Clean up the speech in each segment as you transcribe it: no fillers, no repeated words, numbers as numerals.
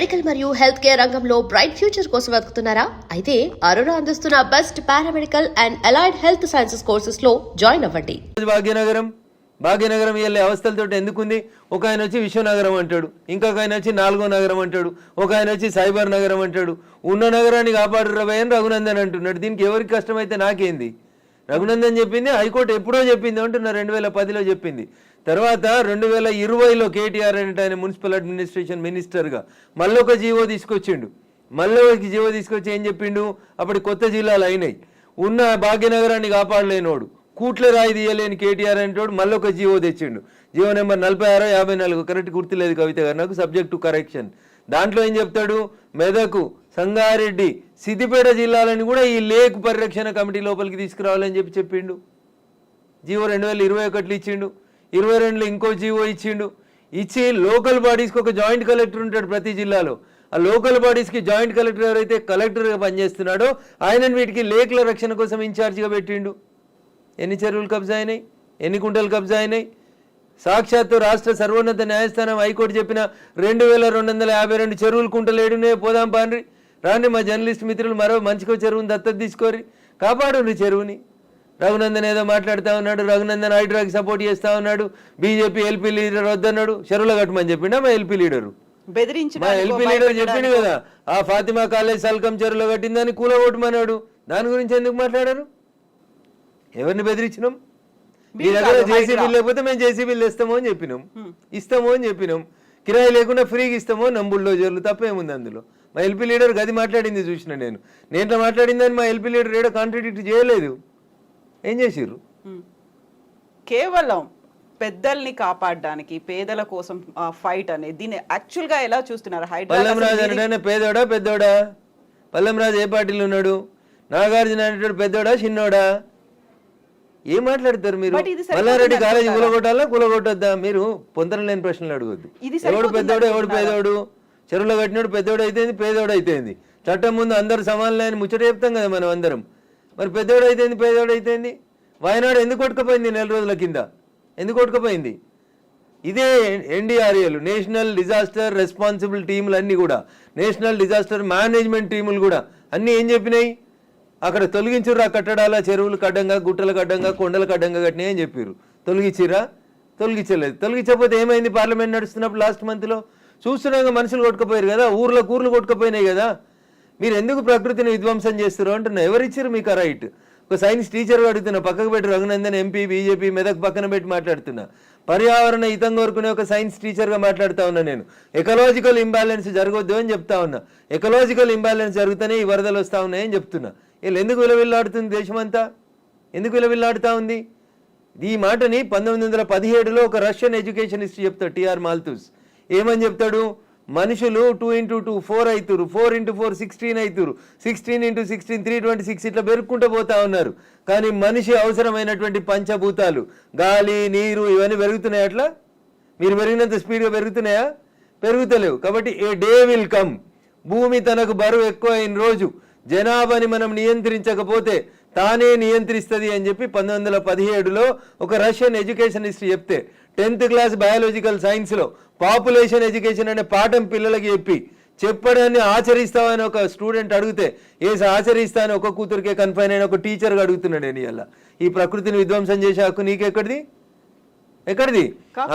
Medical మరియు health care రంగంలో bright future కోసం వెతుకుతున్నారా? అయితే అరోరా అందిస్తున్న best paramedical and allied health sciences courses లో జాయిన్ అవ్వండి. భాగ్యనగరం వెళ్ళే అవస్థలతో ఎందుకుంది? ఒక ఆయన వచ్చి విశ్వనగరం అంటాడు, ఇంకొక ఆయన వచ్చి 4వ నగరం అంటాడు, ఒక ఆయన వచ్చి సైబర్ నగరం అంటాడు. ఉన్న నగరాన్ని కాపాడు రవయ్య అని రఘునందన్ అంటున్నాడు. దీనికి ఎవరికి కష్టమైతే నాకేంది? రఘునందన్ చెప్పింది హైకోర్టు ఎప్పుడో చెప్పింది అంటున్నా, 2010లో చెప్పింది. తర్వాత 2020లో కేటీఆర్ అంటే ఆయన మున్సిపల్ అడ్మినిస్ట్రేషన్ మినిస్టర్గా మళ్ళీ ఒక జీవో తీసుకొచ్చిండు. మళ్ళీ ఒక జీవో తీసుకొచ్చి ఏం చెప్పిండు? అప్పటి కొత్త జిల్లాలు అయినాయి, ఉన్న భాగ్యనగరాన్ని కాపాడలేనోడు, కూట్ల రాయి తీయలేని కేటీఆర్ అంటోడు మళ్ళీ ఒక జీవో తెచ్చిండు. జీవో నెంబర్ 46/54, కరెక్ట్ గుర్తులేదు కవిత గారు నాకు, సబ్జెక్ట్ టు కరెక్షన్. దాంట్లో ఏం చెప్తాడు? మెదకు, సంగారెడ్డి, సిద్దిపేట జిల్లాలని కూడా ఈ లేక్ పరిరక్షణ కమిటీ లోపలికి తీసుకురావాలని చెప్పిండు. జీవో 2021లో ఇచ్చిండు, 22లో ఇంకో జీవో ఇచ్చిండు. ఇచ్చి లోకల్ బాడీస్కి ఒక జాయింట్ కలెక్టర్ ఉంటాడు ప్రతి జిల్లాలో. ఆ లోకల్ బాడీస్కి జాయింట్ కలెక్టర్ ఎవరైతే కలెక్టర్గా పనిచేస్తున్నాడో ఆయనను వీటికి లేక్ల రక్షణ కోసం ఇన్ఛార్జిగా పెట్టిండు. ఎన్ని చెరువులు కబ్జా అయినాయి, ఎన్ని కుంటలు కబ్జా అయినాయి? సాక్షాత్తు రాష్ట్ర సర్వోన్నత న్యాయస్థానం హైకోర్టు చెప్పిన 2252 చెరువులు కుంటలు ఏడునే పోదాం పాండ్రి రాండి. మా జర్నలిస్ట్ మిత్రులు మరో మంచికో చెరువుని దత్తత తీసుకోరి, కాపాడు చెరువుని. రఘునందన్ ఏదో మాట్లాడుతూ ఉన్నాడు, రఘునందన్ హైడ్రాకి సపోర్ట్ చేస్తూ ఉన్నాడు, బీజేపీ ఎల్పీ లీడర్ వద్దన్నాడు. చెరువులో కట్టమని చెప్పిండా మా ఎల్పీ లీడరు? మా ఎల్పీ లీడర్ చెప్పిండు కదా, ఆ ఫాతిమా కాలేజ్ సల్కం చెరువులో కట్టిందని కూలగొట్టమన్నాడు. దాని గురించి ఎందుకు మాట్లాడారు? ఎవరిని బెదిరించినాం? మీ దగ్గర జేసీబీలు లేకపోతే మేము జేసీబీలు ఇస్తామో అని చెప్పినాం, ఇస్తామో అని చెప్పినాం. కిరాయి లేకుండా ఫ్రీగా ఇస్తామో నంబుల్లో జరులు, తప్పేముంది అందులో? మా ఎల్పీ లీడర్ గది మాట్లాడింది చూసిన నేను మాట్లాడిందని మా ఎల్పీ లీడర్ ఏడో కాంట్రాడిక్ట్ చేయలేదు. ఏం చేసిర్రు? కేవలం పెద్దల్ని కాపాడడానికి, పేదల కోసం ఫైట్ అనేది దీన్ని యాక్చువల్ గా ఎలా చూస్తున్నారు? పల్లంరాజు అంటే పేదోడా పెద్దోడా? పల్లంరాజు ఏ పార్టీలో ఉన్నాడు? నాగార్జున అనేటోడు పెద్దోడా చిన్నోడా? ఏం మాట్లాడతారు మీరు? మల్లారెడ్డి కాలేజీ కూలగొట్టొద్దా? మీరు పొందడం లేని ప్రశ్నలు అడగొద్దు. ఎవడు పెద్దోడు ఎవడు పేదోడు? చెరువులో కట్టినోడు పెద్దోడు అయితేంది, పేదోడు అయితేంది. చట్టం ముందు అందరు సమానలే అని ముచ్చట చెప్తాం కదా మనం అందరం. మరి పెద్దోడు అయితేంది, పేదోడు అయితేంది? వాయనాడు ఎందుకు కొట్టుకుపోయింది? 4 రోజుల కింద ఎందుకు కొట్టుకుపోయింది? ఇదే NDRAలు, నేషనల్ డిజాస్టర్ రెస్పాన్సిబుల్ టీములు అన్నీ కూడా, నేషనల్ డిజాస్టర్ మేనేజ్మెంట్ టీములు కూడా అన్నీ ఏం చెప్పినాయి? అక్కడ తొలగించుర్రు ఆ కట్టడాల, చెరువులు కడ్డంగా, గుట్టలు కడ్డంగా, కొండలు కడ్డంగా కట్టినాయి అని చెప్పారు. తొలగించిరా? తొలగించలేదు. తొలగించకపోతే ఏమైంది? పార్లమెంట్ నడుస్తున్నప్పుడు లాస్ట్ మంత్లో చూస్తున్నాగా మనుషులు కొట్టుకుపోయారు కదా, ఊర్లు కొట్టుకుపోయినాయి కదా. మీరు ఎందుకు ప్రకృతిని విధ్వంసం చేస్తారు అంటున్నా. ఎవరిచ్చారు మీకు ఆ రైట్? ఒక సైన్స్ టీచర్ అడుగుతున్నా, పక్కకు పెట్టి రఘునందన్ ఎంపీ బీజేపీ మెదక్ పక్కన పెట్టి మాట్లాడుతున్నా. పర్యావరణ హితం కోరుకునే ఒక సైన్స్ టీచర్గా మాట్లాడుతూ ఉన్నా నేను. ఎకలాజికల్ ఇంబ్యాలెన్స్ జరగొద్దు అని చెప్తా ఉన్నా. ఎకలాజికల్ ఇంబ్యాలెన్స్ జరుగుతూనే ఈ వరదలు వస్తూ ఉన్నాయని చెప్తున్నా. వీళ్ళు ఎందుకు విలవిల్లాడుతుంది దేశమంతా? ఎందుకు విలవిల్లాడుతూ ఉంది? ఈ మాటని 1917లో ఒక రష్యన్ ఎడ్యుకేషన్ హిస్టరీ చెప్తాడు టిఆర్ మాల్తూస్. ఏమని చెప్తాడు? మనుషులు 2 × 2 4 అవుతారు, 4 × 4 16 అవుతారు, 16 × 16 326 ఇట్లా పెరుక్కుంటూ పోతా ఉన్నారు. కానీ మనిషి అవసరమైనటువంటి పంచభూతాలు గాలి, నీరు ఇవన్నీ పెరుగుతున్నాయి. అట్లా మీరు పెరిగినంత స్పీడ్గా పెరుగుతున్నాయా? పెరుగుతలేవు. కాబట్టి ఏ డే విల్ కమ్, భూమి తనకు బరువు ఎక్కువ అయిన రోజు జనాభాని మనం నియంత్రించకపోతే తానే నియంత్రిస్తుంది అని చెప్పి 1917లో ఒక రష్యన్ ఎడ్యుకేషన్ హిస్టరీ చెప్తే, 10th క్లాస్ బయాలజికల్ సైన్స్లో పాపులేషన్ ఎడ్యుకేషన్ అనే పాఠం పిల్లలకి చెప్పడాన్ని ఆచరిస్తామని ఒక స్టూడెంట్ అడిగితే ఆచరిస్తా అని ఒక కూతురికే కన్ఫైన్ అయిన ఒక టీచర్గా అడుగుతున్నాడు. నేను ఇలా ఈ ప్రకృతిని విధ్వంసం చేసే హక్కు నీకెక్కడిది?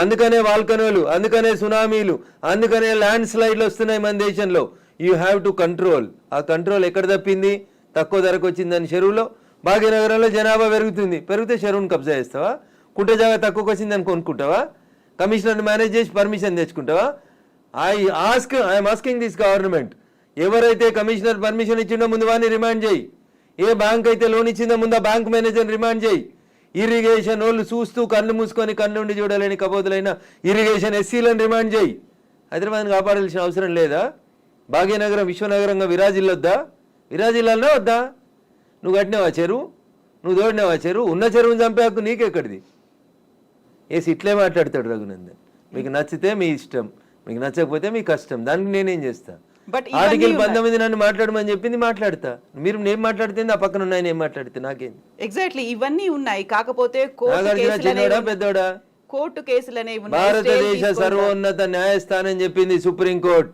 అందుకనే వాల్కనోలు, అందుకనే సునామీలు, అందుకనే ల్యాండ్ స్లైడ్లు వస్తున్నాయి మన దేశంలో. You have to control. ఆ కంట్రోల్ ఎక్కడ తప్పింది? తక్కువ ధరకు వచ్చిందని చెరువులో. భాగ్యనగరంలో జనాభా పెరిగితే చెరువును కబ్జా చేస్తావా? కుంట జాగా తక్కువకి వచ్చిందని కొనుక్కుంటావా? కమిషనర్ని మేనేజ్ చేసి పర్మిషన్ తెచ్చుకుంటావా? ఐఎమ్ ఆస్కింగ్ దిస్ గవర్నమెంట్, ఎవరైతే కమిషనర్ పర్మిషన్ ఇచ్చిండో ముందు వాడిని రిమాండ్ చేయి. ఏ బ్యాంక్ అయితే లోన్ ఇచ్చిందో ముందు ఆ బ్యాంక్ మేనేజర్ని రిమాండ్ చేయి. ఇరిగేషన్ వాళ్ళు చూస్తూ కళ్ళు మూసుకొని కళ్ళుండి చూడలేని కబోతులైన ఇరిగేషన్ ఎస్సీలను రిమాండ్ చేయి. హైదరాబాద్ని కాపాడాల్సిన అవసరం లేదా? భాగ్యనగరం విశ్వనగరంగా విరాజిల్లాలనే వద్దా? నువ్వు కట్టినావా చెరువు? నువ్వు తోడినావా చెరువు? ఉన్న చెరువుని చంపే హక్కు నీకెక్కడిది? ఇట్లే మాట్లాడతాడు రఘునందన్. మీకు నచ్చితే మీ ఇష్టం, మీకు నచ్చకపోతే మీ కష్టం. దానికి నేనేం చేస్తా? ఆర్టికల్ 19 నన్ను మాట్లాడమని చెప్పింది, మాట్లాడతా. మీరు నేను మాట్లాడితే ఆ పక్కన ఉన్నాయని ఏం మాట్లాడితే నాకేంది? ఎగ్జాక్ట్లీ ఇవన్నీ ఉన్నాయి. కాకపోతే పెద్దోడా? కోర్టు కేసులనే భారతదేశ సర్వోన్నత న్యాయస్థానం చెప్పింది, సుప్రీంకోర్టు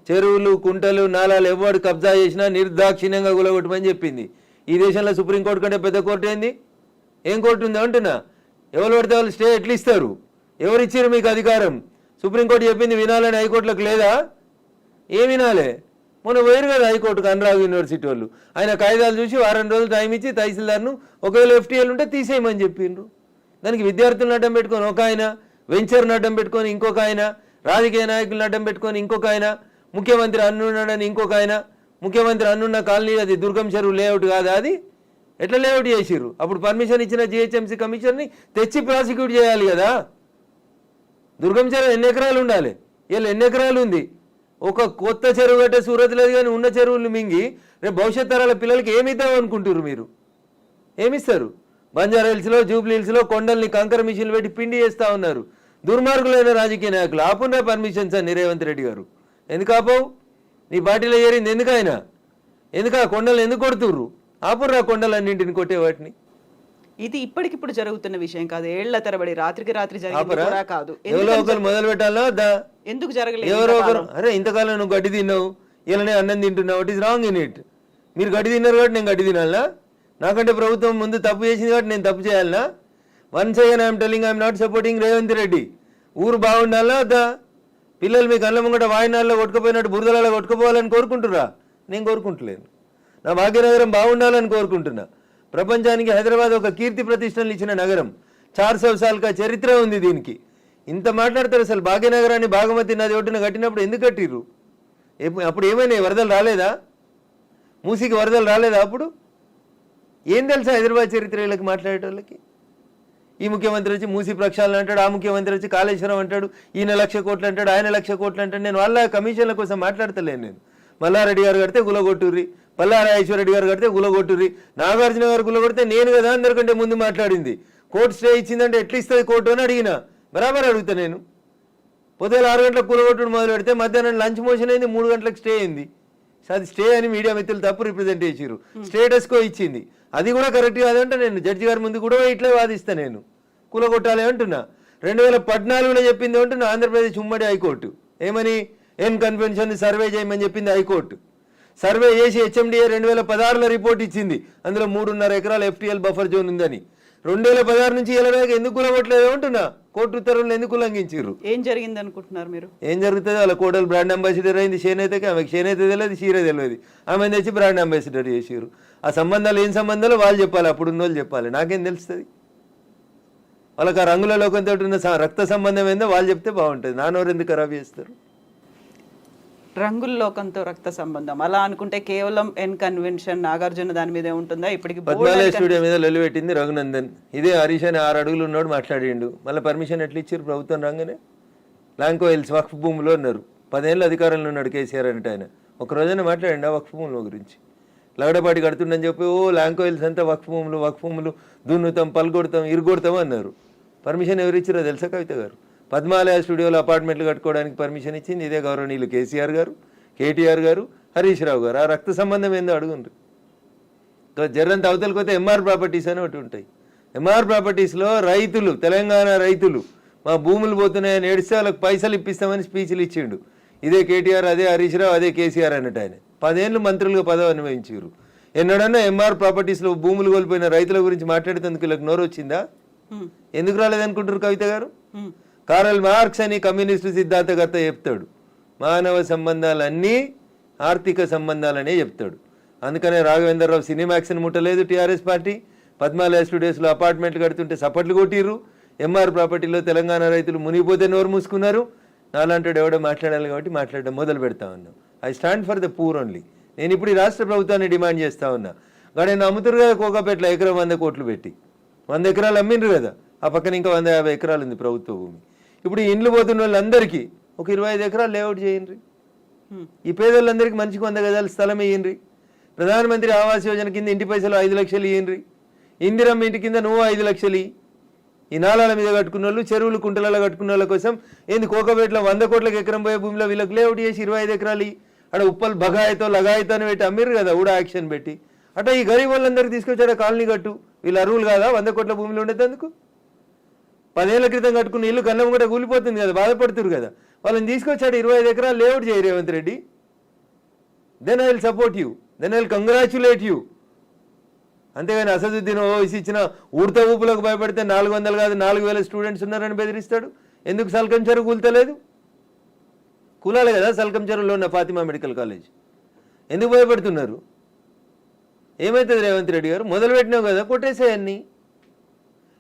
చెరువులు కుంటలు నాలాలు ఎవడు కబ్జా చేసినా నిర్దాక్షిణ్యంగా గులగొట్టమని చెప్పింది. ఈ దేశంలో సుప్రీంకోర్టు కంటే పెద్ద కోర్టు ఏంది? ఏం కోర్టు ఉంది అంటున్నా? ఎవరు పడితే వాళ్ళు స్టే ఎట్లా ఇస్తారు? ఎవరు ఇచ్చారు మీకు అధికారం? సుప్రీంకోర్టు చెప్పింది వినాలని హైకోర్టులకు లేదా? ఏం వినాలే? మొన్న వేరు కదా హైకోర్టుకు అనురాగ్ యూనివర్సిటీ వాళ్ళు. ఆయన కాయిదాలు చూసి వారం రోజులు టైం ఇచ్చి తహసీల్దార్ను ఒకవేళ ఎఫ్టీఎల్ ఉంటే తీసేయమని చెప్పిండ్రు. దానికి విద్యార్థులను అడ్డం పెట్టుకొని ఒక ఆయన, వెంచర్ను అడ్డం పెట్టుకొని ఇంకొక ఆయన, రాజకీయ నాయకులను అడ్డం పెట్టుకొని ఇంకొక ఆయన, ముఖ్యమంత్రి అన్నున్నాడని ఇంకొక ఆయన, ముఖ్యమంత్రి అన్నున్న కాలనీ అది దుర్గం చెరువు లేఅవుట్ కాదా? అది ఎట్లా లేఅవుట్ చేసిర్రు? అప్పుడు పర్మిషన్ ఇచ్చిన జిహెచ్ఎంసీ కమిషన్ని తెచ్చి ప్రాసిక్యూట్ చేయాలి కదా. దుర్గం చెరువు ఎన్ని ఎకరాలు ఉండాలి? వీళ్ళు ఎన్ని ఎకరాలు ఉంది? ఒక కొత్త చెరువు కట్టే సూరత్ లేదు కానీ ఉన్న చెరువులు మింగి రేపు భవిష్యత్ తరాల పిల్లలకి ఏమిద్దాం అనుకుంటారు మీరు? ఏమిస్తారు? బంజారా హిల్స్లో, జూబ్లీ హిల్స్లో కొండల్ని కంకర మిషన్లు పెట్టి పిండి చేస్తూ ఉన్నారు దుర్మార్గులైన రాజకీయ నాయకులు. ఆపున్నా పర్మిషన్స్ అని రేవంత్ రెడ్డి గారు. ఎందుకు ఆపవు? నీ పార్టీలో చేరింది ఎందుకైనా? ఎందుకు ఆ కొండలు ఎందుకు కొడుతుర్రు? ఆపుర్రా కొండలన్నింటిని కొట్టే వాటిని. ఇది ఇప్పటికిప్పుడు జరుగుతున్న విషయం కాదు, ఏళ్ల తరబడి రాత్రికి రాత్రి జరిగింది కూడా కాదు. ఎవరో ఒకరు మొదలు పెట్టాలా? ఎందుకు జరగలేదు? ఎవరో ఒకరు, అరే ఇంతకాలం నువ్వు గడ్డి తిన్నావు, ఇలానే అన్నం తింటున్నావు, it is wrong in it. మీరు గడ్డి తిన్నారు కాబట్టి నేను గడ్డి తినాలనా? నాకంటే ప్రభుత్వం ముందు తప్పు చేసింది కాబట్టి నేను తప్పు చేయాలనా? Once again I'm telling I'm not supporting Revanth Reddy. ఊరు బాగుండాలా వద్దా? పిల్లలు మీ కళ్ళ ముంగట వాయినాల్లో కొట్టుకుపోయినట్టు బురదలలో కొట్టుకుపోవాలని కోరుకుంటురా? నేను కోరుకుంటలేను. నా భాగ్యనగరం బాగుండాలని కోరుకుంటున్నా. ప్రపంచానికి హైదరాబాద్ ఒక కీర్తి ప్రతిష్టలు ఇచ్చిన నగరం. 400 సార్లుగా చరిత్ర ఉంది దీనికి. ఇంత మాట్లాడతారు. అసలు భాగ్యనగరాన్ని బాగమతి నది ఒడ్డున కట్టినప్పుడు ఎందుకు కట్టిర్రు? అప్పుడు ఏమైనా వరదలు రాలేదా? మూసికి వరదలు రాలేదా? అప్పుడు ఏం తెలుసా హైదరాబాద్ చరిత్ర వీళ్ళకి మాట్లాడేటోళ్ళకి? ఈ ముఖ్యమంత్రి వచ్చి మూసి ప్రక్షాళన అంటాడు, ఆ ముఖ్యమంత్రి వచ్చి కాళేశ్వరం అంటాడు, ఈయన 1,00,000 కోట్లు అంటాడు, ఆయన 1,00,000 కోట్లు అంటాడు. నేను వాళ్ళ కమిషన్ల కోసం మాట్లాడతలేను. నేను మల్లారెడ్డి గారు కడితే గులగొట్టుర్రి, పల్లారాజేశ్వరరెడ్డి గారు కడితే గులగొట్టుర్రి, నాగార్జున గారు గులగొడితే నేను కదా అందరికంటే ముందు మాట్లాడింది. కోర్టు స్టే ఇచ్చిందంటే ఎట్లా ఇస్తుంది కోర్టు అని అడిగిన. బరాబర్ అడుగుతా నేను. పొద్దున 6 గంటలకు కూలగొట్టుడు మొదలు పెడితే మధ్యాహ్నం లంచ్ మోషన్ అయింది, 3 గంటలకు స్టే అయింది. అది స్టే అని మీడియా మిత్రులు తప్పు రిప్రజెంట్ చేసిరు. స్టేటస్కో ఇచ్చింది, అది కూడా కరెక్ట్ కాదంటే నేను జడ్జి గారి ముందు కూడా ఇట్లా వాదిస్తా. నేను కూలగొట్టాలి అంటున్నా. 2014లో చెప్పింది అంటున్నా ఆంధ్రప్రదేశ్ ఉమ్మడి హైకోర్టు. ఏమని? ఎన్ కన్వెన్షన్ సర్వే చేయమని చెప్పింది హైకోర్టు. సర్వే చేసి హెచ్ఎండిఏ 2016లో రిపోర్ట్ ఇచ్చింది. అందులో 3.5 ఎకరాల ఎఫ్టీఎల్ బఫర్ జోన్ ఉందని. 2016 నుంచి ఇలా ఎందుకు కూలగొట్టలేదు అంటున్నా. కోర్టు ఉత్తర్వులను ఎందుకు ఉల్లంఘించారు? ఏం జరిగింది అనుకుంటున్నారు మీరు? ఏం జరుగుతుంది? వాళ్ళ కోడలు బ్రాండ్ అంబాసిడర్ అయింది చేనేతకి. ఆమెకి చేనేత తెలియదు, చీర తెలియదు. ఆమె తెచ్చి బ్రాండ్ అంబాసిడర్ చేసారు. ఆ సంబంధాలు ఏం సంబంధాలు వాళ్ళు చెప్పాలి, అప్పుడు ఉన్న వాళ్ళు చెప్పాలి. నాకేం తెలుస్తుంది? వాళ్ళకి ఆ రంగుల లోకంతో ఉన్న రక్త సంబంధం ఏందో వాళ్ళు చెప్తే బాగుంటుంది. నానోరు ఎందుకు ఖరాబ్ చేస్తారు? రంగుల లోకంతో రక్త సంబంధం అలా అనుకుంటే కేవలం ఎన్ కన్వెన్షన్ నాగార్జున దాని మీదే ఉంటుందా? ఇప్పటికి పద్మాలయ స్టూడియో మీద లొల్లి పెట్టింది రఘునందన్. ఇదే హరీష్ అని 6 అడుగులు ఉన్నాడు మాట్లాడిండు. మళ్ళీ పర్మిషన్ ఎట్లా ఇచ్చారు ప్రభుత్వం రాగానే? లాంకో హిల్స్ వక్ఫ్ భూమిలో ఉన్నారు. 10 ఏళ్ళు అధికారంలో ఉన్నాడు కేసీఆర్ అంటే. ఆయన ఒక రోజైనా మాట్లాడండి ఆ వక్ఫ్ భూముల గురించి. లగడపాటి కడుతుండని చెప్పి లాంకో హిల్స్ అంతా వక్ఫ్ భూములు దున్నుతాం, పల్గొడతాం, ఇరుగొడతాం అన్నారు. పర్మిషన్ ఎవరు ఇచ్చారో తెలుసా కవిత గారు? పద్మాలయ స్టూడియోలో అపార్ట్మెంట్లు కట్టుకోవడానికి పర్మిషన్ ఇచ్చింది ఇదే గౌరవనీయులు కేసీఆర్ గారు, కేటీఆర్ గారు, హరీష్ రావు గారు. ఆ రక్త సంబంధం ఏందో అడుగుండ్రు. జర్రంత అవతలకి పోతే ఎంఆర్ ప్రాపర్టీస్ అని ఒకటి ఉంటాయి. ఎంఆర్ ప్రాపర్టీస్లో రైతులు, తెలంగాణ రైతులు మా భూములు పోతున్నాయని ఏడిస్తే వాళ్ళకి పైసలు ఇప్పిస్తామని స్పీచ్లు ఇచ్చిండు. ఇదే కేటీఆర్, అదే హరీష్ రావు, అదే కేసీఆర్ అన్నట్టు. ఆయన 10 ఏళ్ళు మంత్రులుగా పదవి అనుభవించారు. ఎన్నడన్నా ఎంఆర్ ప్రాపర్టీస్లో భూములు కోల్పోయిన రైతుల గురించి మాట్లాడేందుకు వీళ్ళకి నోరు వచ్చిందా? ఎందుకు రాలేదనుకుంటారు కవిత గారు? కారల్ మార్క్స్ అని కమ్యూనిస్టు సిద్ధాంతకర్త చెప్తాడు, మానవ సంబంధాలన్నీ ఆర్థిక సంబంధాలనే చెప్తాడు. అందుకనే రాఘవేంద్రరావు సినిమాక్స్ని ముట్టలేదు టీఆర్ఎస్ పార్టీ. పద్మాలయ స్టూడియోస్లో అపార్ట్మెంట్లు కడుతుంటే సపట్లు కొట్టిర్రు. ఎంఆర్ ప్రాపర్టీలో తెలంగాణ రైతులు మునిగిపోతే నోరు మూసుకున్నారు. నాలాంటి ఎవడో మాట్లాడాలి కాబట్టి మాట్లాడడం మొదలు పెడతా ఉన్నాం. I stand for the poor only. నేను ఇప్పుడు ఈ రాష్ట్ర ప్రభుత్వాన్ని డిమాండ్ చేస్తా ఉన్నా. కానీ నేను అమ్ముతురు కదా కోకాపేటలో ఎకరం 100 కోట్లు పెట్టి. 100 ఎకరాలు అమ్మిండ్రు కదా. ఆ పక్కన ఇంకా 150 ఎకరాలు ఉంది ప్రభుత్వ భూమి. ఇప్పుడు ఈ ఇండ్లు పోతున్న వాళ్ళందరికీ ఒక 25 ఎకరాలు లేఅవుట్ చేయండి. ఈ పేదోళ్ళందరికీ మనిషికి 100 గజాల స్థలం ఇయ్యండి. ప్రధానమంత్రి ఆవాస్ యోజన కింద ఇంటి పైసలు 5 లక్షలు ఇయ్యండి. ఇందిరమ్మ ఇంటి కింద నువ్వు 5 లక్షలు. ఈ నాలాల మీద కట్టుకున్న వాళ్ళు, చెరువులు కుంటలలో కట్టుకున్న వాళ్ళ కోసం ఏంది కోకపేటలో 100 కోట్లకు ఎకరం పోయే భూమిలో వీళ్ళకి లేఅవుట్ చేసి 25 ఎకరాలు అక్కడ ఉప్పల్ బగాయితో లగాయితో అని పెట్టి అమ్మిర్రు కదా ఊడా యాక్షన్ పెట్టి. అట్లా ఈ గరీబ్ వాళ్ళందరికీ తీసుకొచ్చాడు కాలనీ కట్టు. వీళ్ళు అరువులు కాదా 100 కోట్ల భూమిలో ఉండేందుకు? 10 ఏళ్ల క్రితం కట్టుకున్న ఇల్లు కన్నం కూడా కూలిపోతుంది కదా, బాధపడుతురు కదా. వాళ్ళని తీసుకొచ్చాడు 25 ఎకరాలు లేఅవుట్ చేయి Revanth Reddy. Then I will support you, then I will congratulate you. అంతేగాని అసదుద్దీన్ ఓవైసీ ఇచ్చిన ఉడత ఊపులకు భయపడితే 400 కాదు 4000 స్టూడెంట్స్ ఉన్నారని బెదిరిస్తాడు. ఎందుకు సల్కం చెరువు కూల్తలేదు? కూలాలి కదా సల్కం చెరువులో ఉన్న ఫాతిమా మెడికల్ కాలేజ్. ఎందుకు భయపడుతున్నారు? ఏమవుతుంది రేవంత్ రెడ్డి గారు? మొదలుపెట్టినావు కదా, కొట్టేసేయన్ని.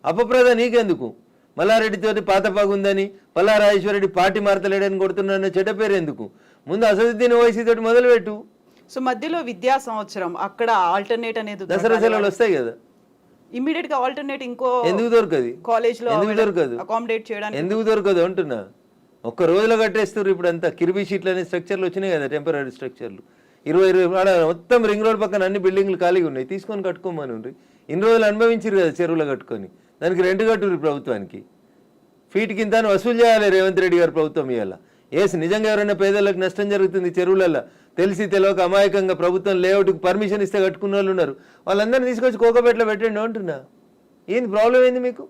అపప్రద నీకెందుకు? మల్లారెడ్డితోటి పాతపాగుందని, పల్లారాజేశ్వరరెడ్డి పార్టీ మారతలేడని కొడుతున్నారన్న చెడ్డ పేరు ఎందుకు? ముందు అసదుద్దీన్ ఓవైసీ తోటి మొదలుపెట్టు. సో మధ్యలో విద్యా సంవత్సరం అక్కడ ఆల్టర్నేట్ అనేది దసరా సెలవులు వస్తాయి కదా, ఇమీడియట్ గా ఆల్టర్నేట్ ఇంకో ఎందుకు దొరకదు? కాలేజ్ లో ఎందుకు దొరకదు? అకామిడేట్ చేయడానికి ఎందుకు దొరకదు అంటున్నా. ఒక్క రోజులో కట్టేస్తారు. ఇప్పుడు అంతా కిర్బీ షీట్లు అనే స్ట్రక్చర్లు వచ్చినాయి కదా, టెంపరీ స్ట్రక్చర్లు. 20 మొత్తం రింగ్ రోడ్ పక్కన అన్ని బిల్డింగ్లు ఖాళీగా ఉన్నాయి, తీసుకొని కట్టుకోమని ఉండ్రి. ఇన్ని రోజులు అనుభవించారు కదా చెరువులో కట్టుకొని, దానికి రెంట్ కట్టుర్రి ప్రభుత్వానికి. ఫీట్ కింద వసూలు చేయాలి రేవంత్ రెడ్డి గారు ప్రభుత్వం ఇవాళ. ఏసి నిజంగా ఎవరైనా పేదలకు నష్టం జరుగుతుంది చెరువులలో తెలిసి తెలియక అమాయకంగా ప్రభుత్వం లేఅవుట్కి పర్మిషన్ ఇస్తే కట్టుకున్న వాళ్ళు ఉన్నారు, వాళ్ళందరినీ తీసుకొచ్చి కోకపేటలో పెట్టండి అంటున్నా. ఏంది ప్రాబ్లం ఏంది మీకు?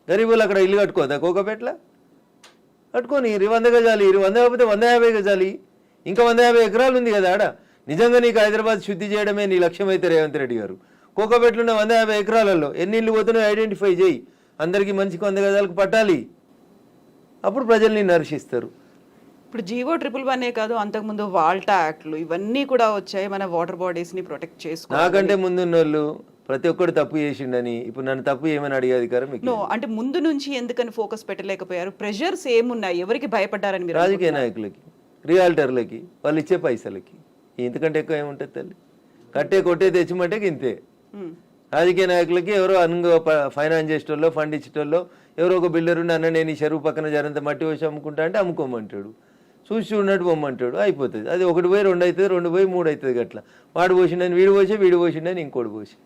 గరీబులు అక్కడ ఇల్లు కట్టుకోదా కోకపేటలో? కట్టుకొని 100 గజాలి, 100 కాకపోతే 150 గజాలి, ఇంకా 150 ఎకరాలు ఉంది కదా ఆడ. నిజంగా నీకు హైదరాబాద్ శుద్ధి చేయడమే నీ లక్ష్యం అయితే రేవంత్ రెడ్డి గారు, కోకపేటలో ఉన్న 150 ఎకరాలలో ఎన్ని ఇల్లు పోతున్నాయో ఐడెంటిఫై చేయి, అందరికీ మంచికి 100 గజాలకు పట్టాలి. అప్పుడు ప్రజల్ని నర్శిస్తారు. ఇప్పుడు జీవో 111 కాదు, అంతకుముందు వాల్టా యాక్ట్లు ఇవన్నీ కూడా వచ్చాయి మన వాటర్ బాడీస్ ని ప్రొటెక్ట్ చేసుకోవాలి. నాకంటే ముందున్న వాళ్ళు ప్రతి ఒక్కరు తప్పు చేసిండని ఇప్పుడు నన్ను తప్పు ఏమని అడిగే అధికారం మీకు? నో, అంటే ముందు నుంచి ఎందుకని ఫోకస్ పెట్టలేకపోయారు? ప్రెషర్స్ ఏమున్నాయి? ఎవరికి భయపడ్డారని మీరు? రాజకీయ నాయకులకి, రియాల్టర్లకి, వాళ్ళు ఇచ్చే పైసలకి. ఇంతకంటే ఎక్కువ ఏముంటుంది తల్లి? కట్టే కొట్టే తెచ్చిమంటే ఇంతే. రాజకీయ నాయకులకి ఎవరో అనుగా ఫైనాన్స్ చేసేటోళ్ళు, ఫండ్ ఇచ్చేటోళ్ళు, ఎవరో ఒక బిల్డర్ ఉండి అన్న నేను ఈ చెరువు పక్కన జరంత మట్టి వచ్చి అమ్ముకుంటా అంటే అమ్ముకోమంటాడు, చూసి చూడనట్టు పొమ్మంటాడు, అయిపోతుంది. అది 1 పోయి 2 అవుతుంది, 2 పోయి 3 అవుతుంది. అట్లా వాడు పోసిండని వీడు పోసి, వీడు పోసిండని ఇంకోటి పోసి.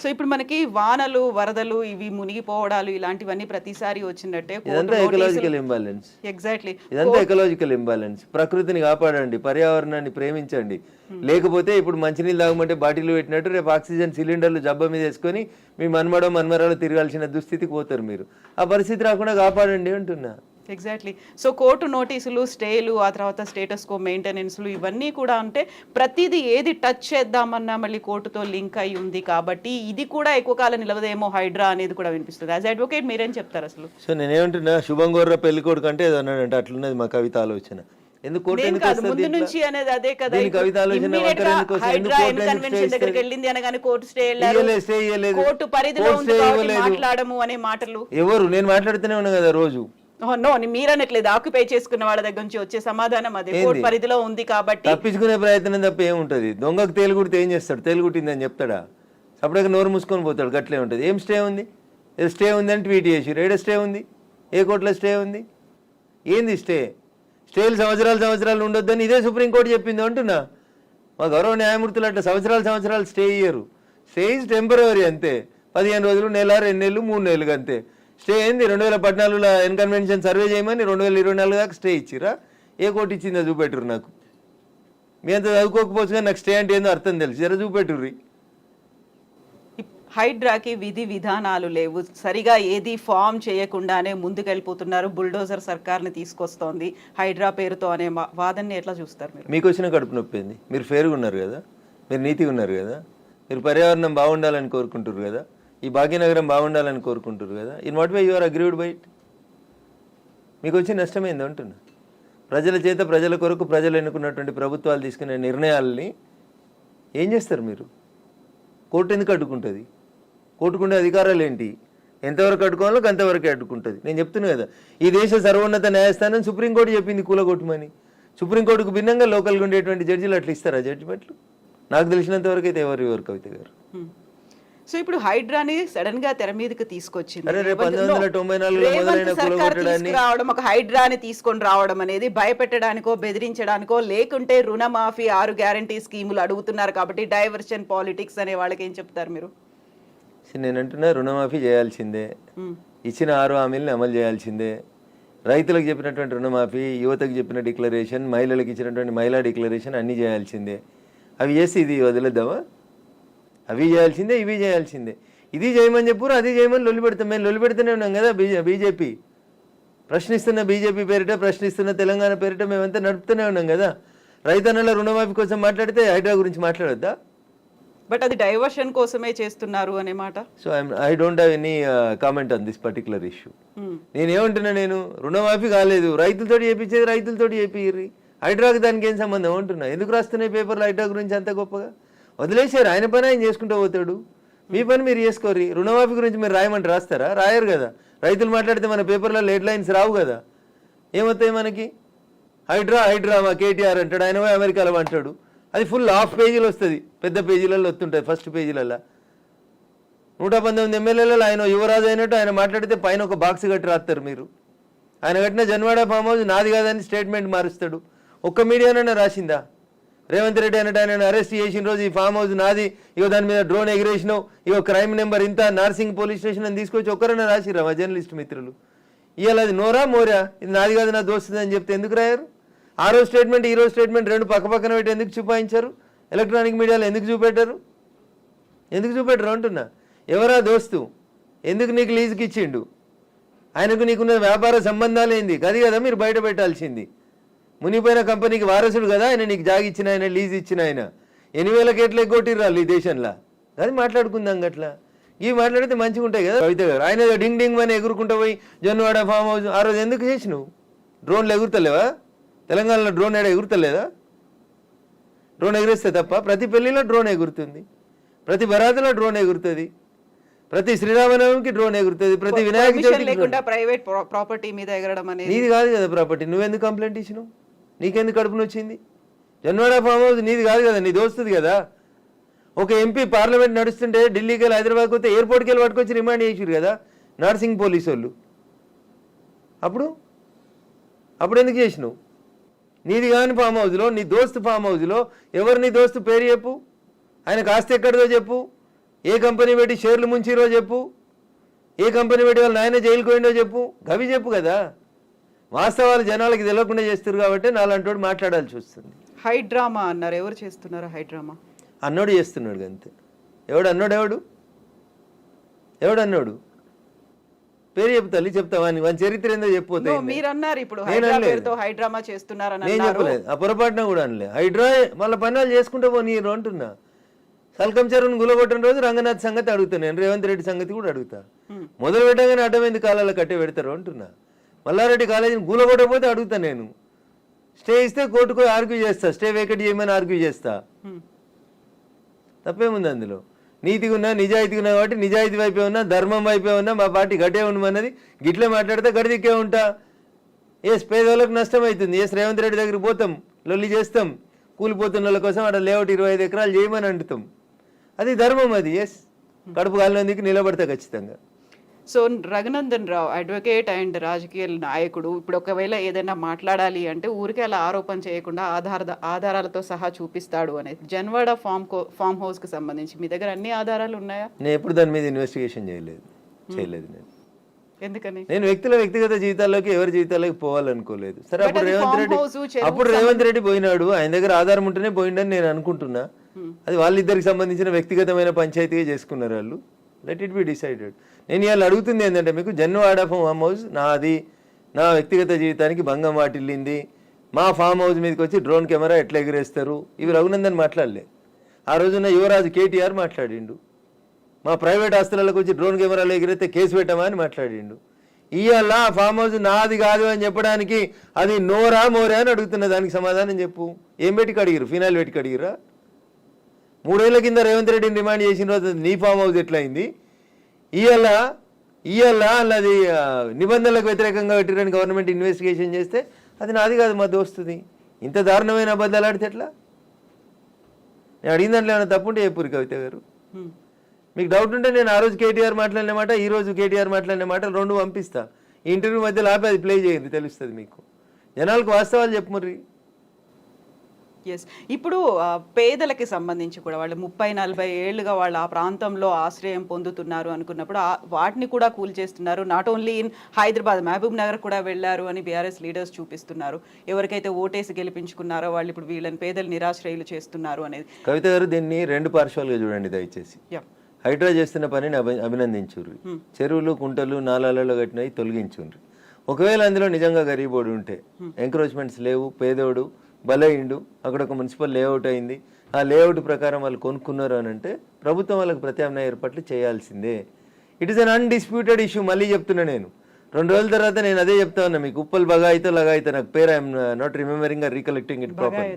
సో ఇప్పుడు మనకి వానలు, వరదలు, ఇవి మునిగిపోవడాలు ఇలాంటివన్నీ ప్రతిసారి వచ్చినట్టే. ఇదంతా ఎకలాజికల్ ఇంబాలెన్స్. ఎగ్జాక్ట్లీ, ఇదంతా ఎకలాజికల్ ఇంబాలెన్స్. ప్రకృతిని కాపాడండి, పర్యావరణాన్ని ప్రేమించండి. లేకపోతే ఇప్పుడు మంచినీళ్ళు తాగమంటే బాటిల్ పెట్టినట్టు రేపు ఆక్సిజన్ సిలిండర్లు జబ్బ మీద వేసుకొని మీ మన్మరాలు తిరగాల్సిన దుస్థితికి పోతారు మీరు. ఆ పరిస్థితి రాకుండా కాపాడండి అంటున్నా. ఎగ్జాక్ట్లీ. సో కోర్టు నోటీసులు, స్టేలు, ఆ తర్వాత స్టేటస్ కో మెయింటెనెన్స్లు ఇవన్నీ కూడా అంటే ప్రతిదీ ఏది టచ్ చేద్దామన్నా మళ్ళీ కోర్టుతో లింక్ అయి ఉంది కాబట్టి ఇది కూడా ఎక్కువ కాలం నిలవదేమో హైడ్రా అనేది కూడా వినిపిస్తుంది. యాజ్ అడ్వకేట్ మీరేం చెప్తారు అసలు? సో నేనేమంటున్నా, శుభం గోర్ర పెళ్లి కొడుకు అంటే ఏదో అన్నాడంటే అట్లున్నది మా కవిత ఆలోచన. ఎందుకు ముందు నుంచి అనేది అదే కదా. కవిత ఆలోచన దగ్గరికి వెళ్ళింది అనగానే కోర్టు స్టే కోర్టు పరిధిలో ఉంది మాట్లాడము అనే మాటలు. ఎవరు? నేను మాట్లాడుతూనే ఉన్నా కదా రోజు. నో, మీరనట్లేదు, ఆక్యుపై చేసుకున్న వాళ్ళ దగ్గర నుంచి వచ్చే సమాధానం అదే, కోర్టు పరిధిలో ఉంది కాబట్టి. తప్పించుకునే ప్రయత్నం తప్ప ఏముంటుంది? దొంగకు తేలుగుడితే ఏం చేస్తాడు? తేలుగుట్టిందని చెప్తాడా? సపరేట్గా నోరు మూసుకొని పోతాడు. గట్లే ఉంటుంది. ఏం స్టే ఉంది? స్టే ఉంది అని ట్వీట్ చేసి ఏడ స్టే ఉంది? ఏ కోర్టులో స్టే ఉంది? ఏంది స్టే? స్టేలు సంవత్సరాలు ఉండొద్దని ఇదే సుప్రీంకోర్టు చెప్పింది అంటున్నా. మా గౌరవ న్యాయమూర్తులు అట్లా సంవత్సరాలు స్టే ఇయ్యరు. స్టే ఈజ్ టెంపరవరీ అంతే. 15 రోజులు, నెల, 2 నెలలు, 3 నెలలు అంతే. స్టే ఏంది? 2014లో ఎన్కన్వెన్షన్ సర్వే చేయమని 2024 దాకా స్టే ఇచ్చిరా? ఏ కోర్టు ఇచ్చిందో చూపెట్టురు నాకు. మీ అంత చదువుకోకపోవచ్చు కానీ నాకు స్టే అంటే ఏందో అర్థం తెలుసు. జర చూపెట్టుర్రి. హైడ్రాకి విధి విధానాలు లేవు, సరిగా ఏది ఫామ్ చేయకుండానే ముందుకెళ్ళిపోతున్నారు. బుల్డోజర్ సర్కార్ని తీసుకొస్తోంది హైడ్రా పేరుతో అనే వాదనని ఎట్లా చూస్తారు మీరు? మీకు వచ్చిన కడుపు నొప్పింది. మీరు ఫేర్గా ఉన్నారు కదా, మీరు నీతిగా ఉన్నారు కదా, మీరు పర్యావరణం బాగుండాలని కోరుకుంటారు కదా, ఈ భాగ్యనగరం బాగుండాలని కోరుకుంటారు కదా. In what way you are agreed by it? మీకు వచ్చి నష్టమైంది అంటున్నా. ప్రజల చేత, ప్రజల కొరకు ప్రజలు ఎన్నుకున్నటువంటి ప్రభుత్వాలు తీసుకునే నిర్ణయాలని ఏం చేస్తారు మీరు? కోర్టు ఎందుకు అడ్డుకుంటుంది? కోర్టుకుండే అధికారాలు ఏంటి? ఎంతవరకు అడ్డుకోవాలో అంతవరకే అడ్డుకుంటుంది. నేను చెప్తున్నా కదా, ఈ దేశ సర్వోన్నత న్యాయస్థానం సుప్రీంకోర్టు చెప్పింది కూలగొట్టమని. సుప్రీంకోర్టుకు భిన్నంగా లోకల్గా ఉండేటువంటి జడ్జిలు అట్లా ఇస్తారా జడ్జిమెంట్లు? నాకు తెలిసినంత వరకు అయితే ఎవరు కవిత గారు. సో ఇప్పుడు హైడ్రాని సడన్ గా తెర మీదకి తీసుకొచ్చింది. 1994 ఒక హైడ్రాని తీసుకొని రావడం అనేది భయపెట్టడానికో, బెదిరించడానికో, లేకుంటే రుణమాఫీ 6 గ్యారంటీ స్కీములు అడుగుతున్నారు కాబట్టి డైవర్షన్ పాలిటిక్స్ అనే వాళ్ళకి ఏం చెప్తారు మీరు? నేను అంటున్నా, రుణమాఫీ చేయాల్సిందే, ఇచ్చిన 6 హామీలను అమలు చేయాల్సిందే. రైతులకు చెప్పినటువంటి రుణమాఫీ, యువతకు చెప్పిన డిక్లరేషన్, మహిళలకు ఇచ్చినటువంటి మహిళా డిక్లరేషన్ అన్నీ చేయాల్సిందే. అవి చేసి ఇది వదిలేద్దామా? అవి చేయాల్సిందే, ఇవి చేయాల్సిందే. ఇది చేయమని చెప్పురు, అది చేయమని లొల్లి పెడతాం. మేము లొల్లి పెడుతూనే ఉన్నాం కదా. బీజేపీ ప్రశ్నిస్తున్న బీజేపీ పేరిట, ప్రశ్నిస్తున్న తెలంగాణ పేరిట మేమంతా నడుపుతూనే ఉన్నాం కదా. రైతన్నల రుణమాఫీ కోసం మాట్లాడితే హైడ్రా గురించి మాట్లాడొద్దా? బట్ అది డైవర్షన్ కోసమే చేస్తున్నారు అనే మాట. So I don't have any comment on this particular issue. నేనేమంటున్నా, నేను రుణమాఫీ కాలేదు, రైతులతో చేయించేది రైతులతో చేపిర్రి, హైడ్రాకి దానికి ఏం సంబంధం అంటున్నా. ఎందుకు రాస్తున్నాయి పేపర్లు హైడ్రా గురించి అంత గొప్పగా? వదిలేసారు, ఆయన పని ఆయన చేసుకుంటూ పోతాడు, మీ పని మీరు చేసుకోర్రి. రుణమాఫీ గురించి మీరు రాయమంటే రాస్తారా? రాయరు కదా. రైతులు మాట్లాడితే మన పేపర్లలో హెడ్ లైన్స్ రావు కదా. ఏమవుతాయి మనకి? హైడ్రా హైడ్రా మా కేటీఆర్ అంటాడు, ఆయన పోయి అమెరికాలో అంటాడు, అది ఫుల్ హాఫ్ పేజీలు వస్తుంది, పెద్ద పేజీలలో వస్తుంటుంది, ఫస్ట్ పేజీలలో. 119 ఎమ్మెల్యేలలో ఆయన యువరాజు అయినట్టు ఆయన మాట్లాడితే పైన ఒక బాక్స్ కట్టి రాస్తారు మీరు. ఆయన కట్టిన జన్వాడ ఫామ్ హౌస్ నాది కాదని స్టేట్మెంట్ మారుస్తాడు. ఒక్క మీడియానైనా రాసిందా? రేవంత్ రెడ్డి అన్నట్టు ఆయన అరెస్ట్ చేసిన రోజు ఈ ఫామ్ హౌస్ నాది, ఇగో దాని మీద డ్రోన్ ఎగిరేసినావు, ఇగో క్రైమ్ నెంబర్ ఇంత, నార్సింగ్ పోలీస్ స్టేషన్ అని తీసుకొచ్చి ఒక్కరైనా రాసిరా మా జర్నలిస్ట్ మిత్రులు? ఇవాళ అది నోరా మోరా, ఇది నాది కాదు నా దోస్తుంది అని చెప్తే ఎందుకు రాయారు? ఆ రోజు స్టేట్మెంట్ ఈ రోజు స్టేట్మెంట్ రెండు పక్క పక్కన పెట్టి ఎందుకు చూపాయించారు? ఎలక్ట్రానిక్ మీడియాలో ఎందుకు చూపెట్టారు? ఎందుకు చూపెట్టరు అంటున్నా. ఎవరా దోస్తు? ఎందుకు నీకు లీజుకి ఇచ్చిండు? ఆయనకు నీకున్న వ్యాపార సంబంధాలు ఏంది? అది కదా మీరు బయట పెట్టాల్సింది. మునిపోయిన కంపెనీకి వారసుడు కదా ఆయన, నీకు జాగి ఇచ్చిన ఆయన, లీజ్ ఇచ్చిన ఆయన. 8,000 కోట్లు ఎగ్గొట్టిర్రాళ్ళు ఈ దేశంలో. అది మాట్లాడుకుందాం గట్లా. ఇవి మాట్లాడితే మంచిగా ఉంటాయి కదా. కవిత గారు ఆయన డింగ్ డింగ్ అని ఎగురుకుంటూ పోయి జొన్నవాడ ఫామ్ హౌస్ ఆ రోజు ఎందుకు చేసినావు? డ్రోన్లు ఎగురుతలేవా? తెలంగాణలో డ్రోన్ ఏడా ఎగురుతలేదా? డ్రోన్ ఎగిరేస్తే తప్ప ప్రతి పెళ్లిలో డ్రోన్ ఎగురుతుంది, ప్రతి బరాతులో డ్రోన్ ఎగురుతుంది, ప్రతి శ్రీరామనవమికి డ్రోన్ ఎగురుతుంది, ప్రతి వినాయక చవితికి లేకుండా ప్రైవేట్ ప్రాపర్టీ మీద ఎగరడం అనేది నీది కాదు కదా ప్రాపర్టీ. నువ్వెందుకు కంప్లైంట్ ఇచ్చినావు? నీకెందుకు కడుపున వచ్చింది? జన్వాడ ఫామ్ హౌస్ నీది కాదు కదా, నీ దోస్తుంది కదా. ఒక ఎంపీ పార్లమెంట్ నడుస్తుంటే ఢిల్లీకి వెళ్ళి హైదరాబాద్కి పోతే ఎయిర్పోర్ట్కి వెళ్ళి పట్టుకొచ్చి రిమాండ్ చేసారు కదా నార్సింగ్ పోలీసు వాళ్ళు. అప్పుడు ఎందుకు చేసినావు? నీది కాని ఫామ్ హౌస్లో, నీ దోస్తు ఫామ్ హౌస్లో ఎవరు నీ దోస్తు పేరు చెప్పు, ఆయనకు ఆస్తి ఎక్కడిదో చెప్పు, ఏ కంపెనీ పెట్టి షేర్లు ముంచిరో చెప్పు, ఏ కంపెనీ పెట్టి వాళ్ళు నాయన జైలుకి పోయిండో చెప్పు, గవి చెప్పు కదా. వాస్తవాలు జనాలకి తెలియకుండా చేస్తారు కాబట్టి నాలంటోడు మాట్లాడాల్సి వస్తుంది. హైడ్రామా అన్నారు, ఎవరు చేస్తున్నారు హైడ్రామా? అన్నోడు చేస్తున్నాడు అంతే. ఎవడు అన్నోడు? ఎవడు పేరు చెప్తా చెప్తావా? వాని చరిత్ర ఏందో చెప్పిపోతే. మీరు అన్నారు ఇప్పుడు హైడ్రామా చేస్తున్నారని. నేను చెప్పలేదు, ఆ పొరపాటున కూడా అనలే. హైడ్రా వాళ్ళ పనులు చేసుకుంటూ పోనీరు అంటున్నా. సల్కం చెరువును గులగొట్టిన రోజు రంగనాథ్ సంగతి అడుగుతాను, రేవంత్ రెడ్డి సంగతి కూడా అడుగుతా. మొదలు పెట్టగానే అడ్డమైంది కాలాల కట్టే పెడతారు అంటున్నా. మల్లారెడ్డి కాలేజీని గులగొట్టకపోతే అడుగుతా నేను. స్టే ఇస్తే కోర్టుకు ఆర్గ్యూ చేస్తా, స్టే వేకెట్ చేయమని ఆర్గ్యూ చేస్తా. తప్పేముంది అందులో? నీతిగా ఉన్నా, నిజాయితీగా ఉన్నా కాబట్టి నిజాయితీ వైపే ఉన్నా, ధర్మం వైపే ఉన్నా, మా పార్టీ గట్టే ఉండమన్నది. గిట్లే మాట్లాడితే గడిదిక్కే ఉంటా. పేదవాళ్ళకు నష్టం అవుతుంది. రేవంత్ రెడ్డి దగ్గరికి పోతాం, లొల్లి చేస్తాం, కూలిపోతున్న వాళ్ళ కోసం అక్కడ లేఅవుట్ 25 ఎకరాలు చేయమని అంటుతాం. అది ధర్మం. అది కడుపు కాలినందుకు నిలబడతా ఖచ్చితంగా. So Raghunandan Rao advocate and రాజకీయ నాయకుడు, ఇప్పుడు ఒకవేళ ఏదైనా మాట్లాడాలి అంటే ఊరికే అలా ఆరోపణ చేయకుండా ఆధారాలతో సహా చూపిస్తాడు అనేది. జన్వాడ ఫామ్ హౌస్ కి సంబంధించి మీ దగ్గర అన్ని ఆధారాలు ఉన్నాయా? నేను ఎప్పుడు దాని మీద ఇన్వెస్టిగేషన్ చేయలేదు. నేను ఎందుకని? నేను వ్యక్తిగత జీవితాల్లోకి, ఎవరి జీవితాల్లోకి పోవాలనుకోలేదు. సరే, అప్పుడు రేవంత్ రెడ్డి పోయినాడు, ఆయన దగ్గర ఆధారం ఉంటేనే పోయిండని నేను అనుకుంటున్నా. అది వాళ్ళిద్దరికి సంబంధించిన వ్యక్తిగతమైన పంచాయతీగా చేసుకున్నారు వాళ్ళు. Let it be decided. నేను ఇవాళ అడుగుతుంది ఏంటంటే, మీకు జన్వాడ ఫామ్ హౌస్ నాది, నా వ్యక్తిగత జీవితానికి భంగం వాటిల్లింది, మా ఫామ్ హౌస్ మీదకి వచ్చి డ్రోన్ కెమెరా ఎట్లా ఎగిరేస్తారు, ఇవి రఘునందన్ మాట్లాడలే. ఆ రోజున యువరాజు కేటీఆర్ మాట్లాడిండు. మా ప్రైవేట్ ఆస్తులకు వచ్చి డ్రోన్ కెమెరాలు ఎగిరితే కేసు పెట్టమా అని మాట్లాడిండు. ఇవాళ ఆ ఫామ్ హౌస్ నాది కాదు అని చెప్పడానికి అది నోరా మోరా అని అడుగుతున్నా. దానికి సమాధానం చెప్పు. ఏం పెట్టి కడిగిరు? ఫినాయిల్ పెట్టి కడిగిరా? 3 ఏళ్ల కింద రేవంత్ రెడ్డిని డిమాండ్ చేసిన రోజు నీ ఫామ్ హౌస్ ఎట్లయింది? ఇవాళ అది నిబంధనలకు వ్యతిరేకంగా పెట్టిరని గవర్నమెంట్ ఇన్వెస్టిగేషన్ చేస్తే అది నాది కాదు, మా దోస్తుది. ఇంత దారుణమైన అబద్ధాలు ఆడితే ఎట్లా? నేను అడిగిన దాంట్లో ఏమైనా తప్పుంటే చెప్పురు కవిత గారు. మీకు డౌట్ ఉంటే నేను ఆ రోజు కేటీఆర్ మాట్లాడిన మాట, ఈ రోజు కేటీఆర్ మాట్లాడిన మాటలు 2 పంపిస్తా. ఈ ఇంటర్వ్యూ మధ్యలో ఆపి అది ప్లే చేయండి, తెలుస్తుంది మీకు. జనాలకు వాస్తవాలు చెప్పుముర్రి. ఎస్. ఇప్పుడు పేదలకి సంబంధించి కూడా వాళ్ళు 30-40 ఏళ్ళుగా వాళ్ళు ఆ ప్రాంతంలో ఆశ్రయం పొందుతున్నారు అనుకున్నప్పుడు వాటిని కూడా కూల్చేస్తున్నారు. Not only in Hyderabad, Mahabubnagar కూడా వెళ్ళారు అని బీఆర్ఎస్ లీడర్స్ చూపిస్తున్నారు. ఎవరికైతే ఓటేసి గెలిపించుకున్నారో వాళ్ళు ఇప్పుడు వీళ్ళని పేదలు నిరాశ్రయులు చేస్తున్నారు అనేది. కవిత గారు, దీన్ని 2 పార్శ్వాలుగా చూడండి దయచేసి. హైడ్రా చేస్తున్న పనిని అభినందించుర్రి. చెరువులు, కుంటలు, నాలాలలో కట్టినవి తొలగించుండ్రి. ఒకవేళ అందులో నిజంగా గరీబోడు ఉంటే, ఎంక్రోచ్మెంట్స్ లేవు, పేదోడు బలైండు, అక్కడ ఒక మున్సిపల్ లేఅవుట్ అయింది, ఆ లేఅవుట్ ప్రకారం వాళ్ళు కొనుక్కున్నారు అని అంటే ప్రభుత్వం వాళ్ళకి ప్రత్యామ్నాయ ఏర్పాట్లు చేయాల్సిందే. It is an undisputed issue. మళ్ళీ చెప్తున్నా నేను, 2 రోజుల తర్వాత నేను అదే చెప్తా ఉన్నా మీకు. ఉప్పల్ బగాయితో లగాయితో, నాకు పేరు I'm not remembering recollecting it proper.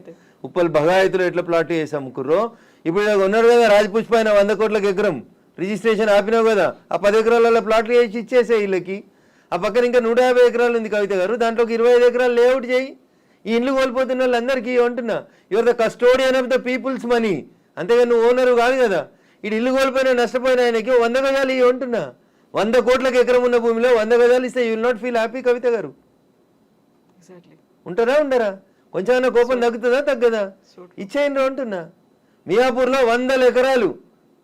Uppal బగాయితులు ఎట్లా ప్లాట్ చేసి అమ్ముకుర్రో, ఇప్పుడు ఉన్నారు కదా రాజపుష్ప ఆయన 100 కోట్లకు ఎకరం రిజిస్ట్రేషన్ ఆపినావు కదా, ఆ 10 ఎకరాలలో ప్లాట్లు చేసి ఇచ్చేసే వీళ్ళకి. ఆ పక్కన ఇంకా 150 ఎకరాలు ఉంది కవిత గారు, దాంట్లోకి 25 ఎకరాలు లేఅవుట్ చేయి. ఈ ఇండ్లు కోల్పోతున్న వాళ్ళందరికీ అంటున్నా, your the custodian of the peoples money, అంతేగాని నువ్వు ఓనరు కాదు కదా. ఇటు ఇల్లు కోల్పోయినా నష్టపోయిన ఆయనకి 100 గజాలు ఇవి అంటున్నా. 100 కోట్లకు ఎకరం ఉన్న భూమిలో 100 గజాలు ఇస్తే you will not feel happy Kavitha గారు? ఉంటారా ఉండరా? కొంచెం కోపం తగ్గుతుందా తగ్గదా? ఇచ్చేయండి అంటున్నా. మియాపూర్లో 100 ఎకరాలు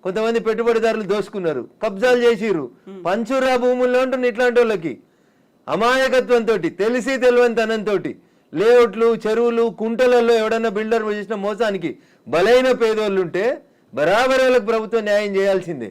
కొంతమంది పెట్టుబడిదారులు దోసుకున్నారు, కబ్జాలు చేసిర్రు, పంచురా భూముల్లో ఉంటుంది. ఇట్లాంటి వాళ్ళకి అమాయకత్వంతో, తెలిసి తెలియనితనంతో లేఅవుట్లు, చెరువులు, కుంటలలో ఎవడన్నా బిల్డర్ చేసిన మోసానికి బలైన పేదోళ్ళు ఉంటే బరాబర్ వాళ్ళకి ప్రభుత్వం న్యాయం చేయాల్సిందే.